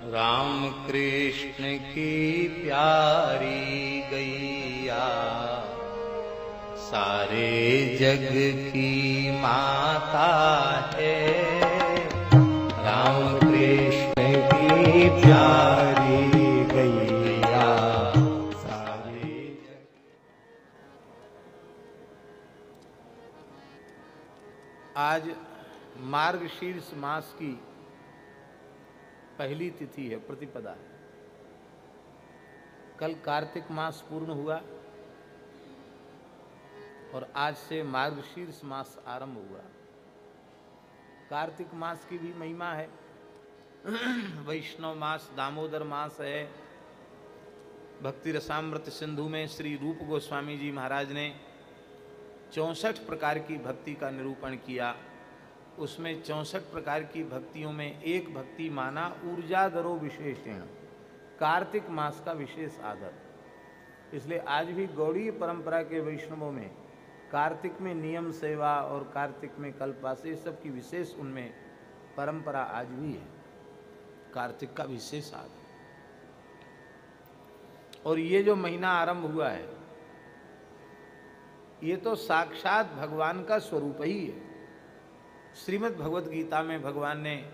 राम कृष्ण की प्यारी गैया सारे जग की माता है। राम कृष्ण की प्यारी गैया सारे जग। आज मार्गशीर्ष मास की पहली तिथि है, प्रतिपदा है। कल कार्तिक मास पूर्ण हुआ और आज से मार्गशीर्ष मास आरंभ हुआ। कार्तिक मास की भी महिमा है। वैष्णव मास दामोदर मास है। भक्ति रसामृत सिंधु में श्री रूप गोस्वामी जी महाराज ने 64 प्रकार की भक्ति का निरूपण किया। उसमें 64 प्रकार की भक्तियों में एक भक्ति माना ऊर्जाधरो विशेषण, कार्तिक मास का विशेष आदर। इसलिए आज भी गौड़ीय परंपरा के वैष्णवों में कार्तिक में नियम सेवा और कार्तिक में कल्पवास, ये सब की विशेष उनमें परंपरा आज भी है। कार्तिक का विशेष आदर। और ये जो महीना आरंभ हुआ है, ये तो साक्षात भगवान का स्वरूप ही है। श्रीमद् भगवत गीता में भगवान ने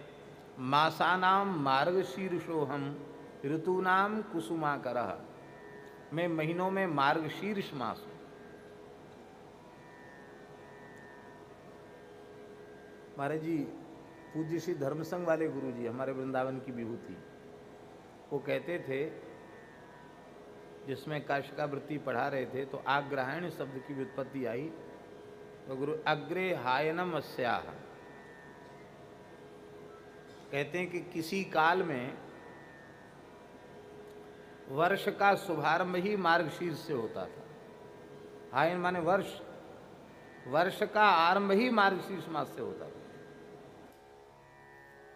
मासानाम मार्गशीर्षोहम ऋतूनाम कुसुमाकरः, मैं महीनों में मार्गशीर्ष मास हूं। महाराज जी, पूज्य श्री धर्मसंघ वाले गुरु जी, हमारे वृंदावन की विभूति, वो कहते थे, जिसमें काशिकावृत्ति पढ़ा रहे थे तो आग्रहायण शब्द की व्युत्पत्ति आई तो गुरु अग्रे हायनम अस्याह कहते हैं कि किसी काल में वर्ष का शुभारंभ ही मार्गशीर्ष से होता था। हायन माने वर्ष, वर्ष का आरंभ ही मार्गशीर्ष मास से होता था।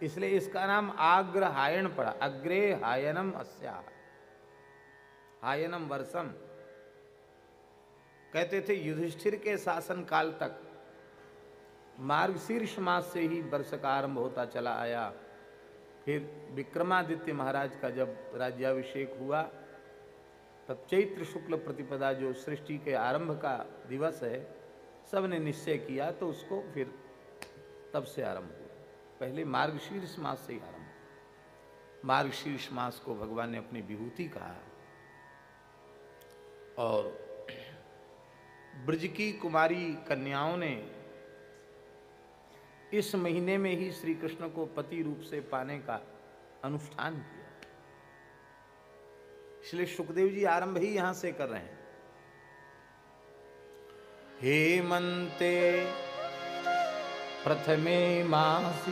इसलिए इसका नाम आग्रहायण पड़ा। अग्रे हायनम अस्याह, हायनम वर्षम। कहते थे युधिष्ठिर के शासन काल तक मार्गशीर्ष मास से ही वर्ष का आरंभ होता चला आया। फिर विक्रमादित्य महाराज का जब राज्याभिषेक हुआ तब चैत्र शुक्ल प्रतिपदा जो सृष्टि के आरंभ का दिवस है, सब ने निश्चय किया तो उसको फिर तब से आरंभ हुआ। पहले मार्गशीर्ष मास से ही आरंभ। मार्गशीर्ष मास को भगवान ने अपनी विभूति कहा। और ब्रज की कुमारी कन्याओं ने इस महीने में ही श्री कृष्ण को पति रूप से पाने का अनुष्ठान किया। इसलिए सुखदेव जी आरंभ ही यहां से कर रहे हैं। हेमंते प्रथमे मासी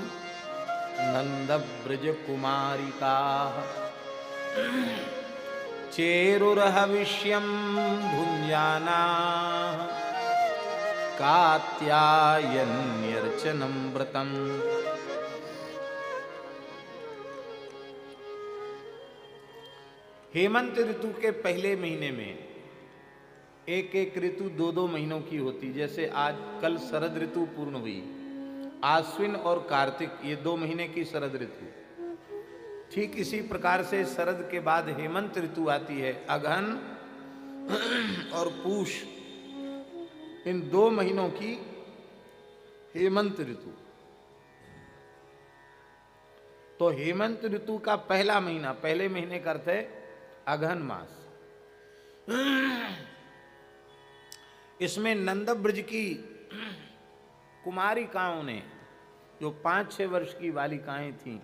नंद ब्रज कुमारिका चेरुर्हविष्यं भुञ्जाना कात्यायन्यर्चनं व्रतम्। हेमंत ऋतु के पहले महीने में एक एक ऋतु 2-2 महीनों की होती। जैसे आज कल शरद ऋतु पूर्ण हुई, आश्विन और कार्तिक ये 2 महीने की शरद ऋतु। ठीक इसी प्रकार से शरद के बाद हेमंत ऋतु आती है। अगहन और पूष, इन 2 महीनों की हेमंत ऋतु। तो हेमंत ऋतु का पहला महीना, पहले महीने का अर्थ है अगहन मास। इसमें नंद ब्रज की कुमारिकाओं ने, जो 5-6 वर्ष की बालिकाएं थीं,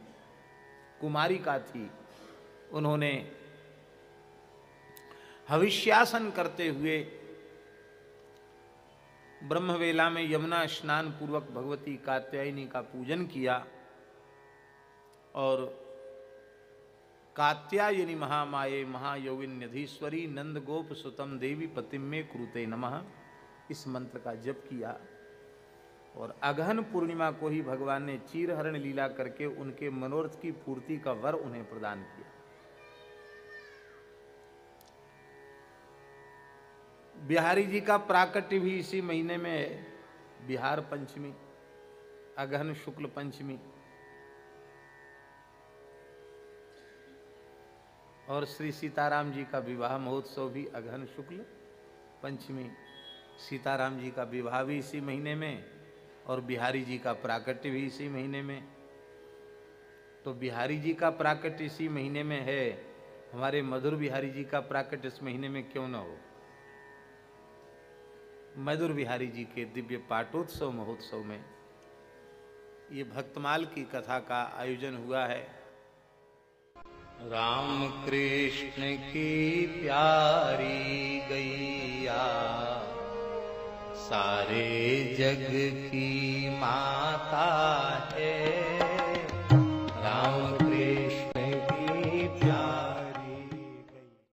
कुमारिका थी, उन्होंने हविष्यासन करते हुए ब्रह्मवेला में यमुना स्नान पूर्वक भगवती कात्यायनी का पूजन किया। और कात्यायनी महामाये महायोगिन्यधीश्वरी नंद गोप सुतम देवी पतिम में कुरुते नमः, इस मंत्र का जप किया। और अगहन पूर्णिमा को ही भगवान ने चीरहरण लीला करके उनके मनोरथ की पूर्ति का वर उन्हें प्रदान किया। बिहारी जी का प्राकट्य भी इसी महीने में है। बिहार पंचमी, अगहन शुक्ल पंचमी। और श्री सीताराम जी का विवाह महोत्सव भी अगहन शुक्ल पंचमी, सीताराम जी का विवाह भी इसी महीने में और बिहारी जी का प्राकट्य भी इसी महीने में। तो बिहारी जी का प्राकट्य इसी महीने में है, हमारे मधुर बिहारी जी का प्राकट्य इस महीने में क्यों न हो। मधुर बिहारी जी के दिव्य पाटोत्सव महोत्सव में ये भक्तमाल की कथा का आयोजन हुआ है। राम कृष्ण की प्यारी गैया सारे जग की माता है।